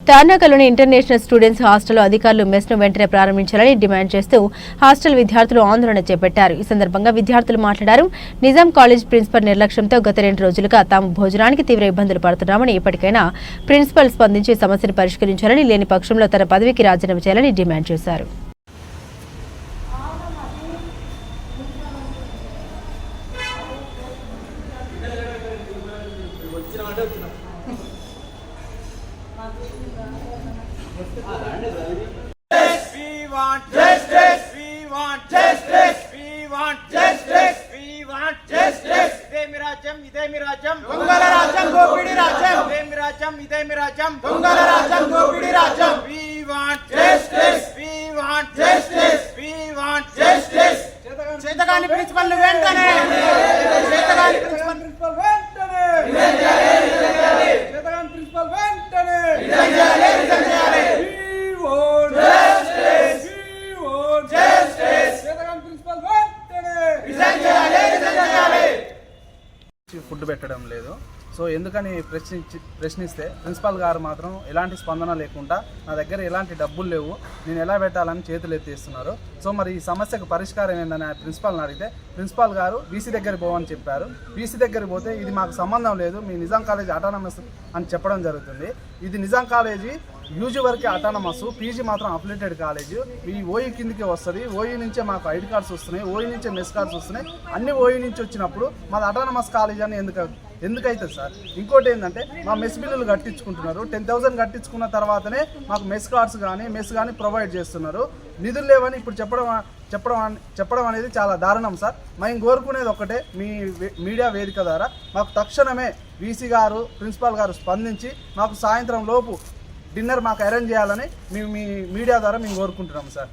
తార్నాకలోని international students హాస్టల్లో అధికారులు మెస్ను వెంటనే ప్రారంభించాలని డిమాండ్ చేస్తూ హాస్టల్ విద్యార్థులు ఆందోళన చేపట్టారు. ఈ సందర్భంగా విద్యార్థులు మాట్లాడారు. నిజాం కాలేజ్ ప్రిన్సిపల్ నిర్లక్ష్యంతో గత 2 రోజులుగా తాము భోజనానికి తీవ్ర ఇబ్బందులు పడుతున్నామని, ఇప్పటికైనా ప్రిన్సిపల్ స్పందించి సమస్యను పరిష్కరించాలని, లేని పక్షంలో తన పదవికి రాజీనామా చేయాలని డిమాండ్ చేశారు. ప్రిన్సిపల్ వెంటనే ఫుడ్ పెట్టడం లేదు. సో ఎందుకని ప్రశ్నిస్తే ప్రిన్సిపాల్ గారు మాత్రం ఎలాంటి స్పందన లేకుండా నా దగ్గర ఎలాంటి డబ్బులు లేవు, నేను ఎలా పెట్టాలని చేతులు ఎత్తేస్తున్నారు. సో మరి ఈ సమస్యకు పరిష్కారం ఏందని ప్రిన్సిపాల్ని అడిగితే ప్రిన్సిపాల్ గారు వీసీ దగ్గరికి పోవని చెప్పారు. వీసీ దగ్గరికి పోతే ఇది మాకు సంబంధం లేదు, మీ నిజాం కాలేజీ అటానమస్ అని చెప్పడం జరుగుతుంది. ఇది నిజాం కాలేజీ యూజీ వరకే అటానమస్, పీజీ మాత్రం అఫిలియేటెడ్ కాలేజ్. ఈ ఓఈ కిందకి వస్తుంది. ఓఈ నుంచే మాకు ఐడి కార్డ్స్ వస్తున్నాయి, ఓఈ నుంచే మెస్ కార్డ్స్ వస్తున్నాయి. అన్ని ఓఈ నుంచి వచ్చినప్పుడు మాది అటానమస్ కాలేజ్ అని ఎందుకైతుంది సార్? ఇంకోటి ఏంటంటే మా మెస్ బిల్లులు కట్టించుకుంటున్నారు. 10,000 కట్టించుకున్న తర్వాతనే మాకు మెస్ కార్డ్స్ కానీ మెస్ కానీ ప్రొవైడ్ చేస్తున్నారు. నిధులు లేవని ఇప్పుడు చెప్పడం అనేది చాలా దారుణం సార్. మేము కోరుకునేది ఒక్కటే, మీ మీడియా వేదిక ద్వారా మాకు తక్షణమే వీసీ గారు ప్రిన్సిపాల్ గారు స్పందించి మాకు సాయంత్రం లోపు డిన్నర్ మాకు అరేంజ్ చేయాలని మీ మీడియా ద్వారా మేము కోరుకుంటున్నాము సార్.